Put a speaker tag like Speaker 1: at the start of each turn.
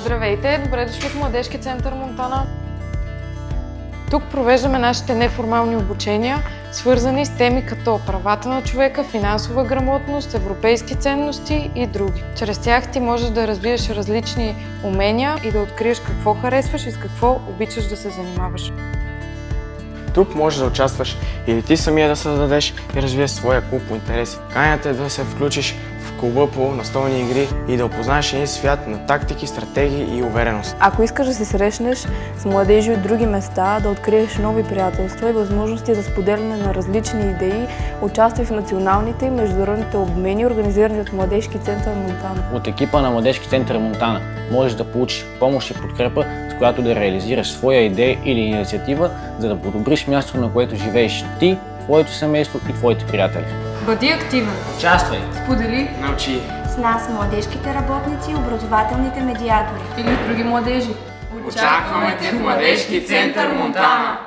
Speaker 1: Здравейте, добре дошли в Младежки център Монтана. Тук провеждаме нашите неформални обучения, свързани с теми като правата на човека, финансова грамотност, европейски ценности и други. Чрез тях ти можеш да развиеш различни умения и да откриеш какво харесваш и с какво обичаш да се занимаваш.
Speaker 2: Тук можеш да участваш или ти самия да създадеш и развиеш своя клуб по интереси. Канята е да се включиш в клуба по настолни игри и да опознаеш един свят на тактики, стратегии и увереност.
Speaker 3: Ако искаш да се срещнеш с младежи от други места, да откриеш нови приятелства и възможности за споделяне на различни идеи, участвай в националните и международните обмени, организирани от Младежки център Монтана.
Speaker 4: От екипа на Младежки център Монтана можеш да получиш помощ и подкрепа, с която да реализираш своя идея или инициатива, за да подобриш мястото, на което живееш ти, твоето семейство и твоите приятели.
Speaker 1: Бъди активен!
Speaker 4: Участвай!
Speaker 1: Сподели!
Speaker 2: Научи!
Speaker 5: С нас младежките работници и образователните медиатори.
Speaker 1: Или други младежи.
Speaker 2: Очакваме те в Младежки център Монтана!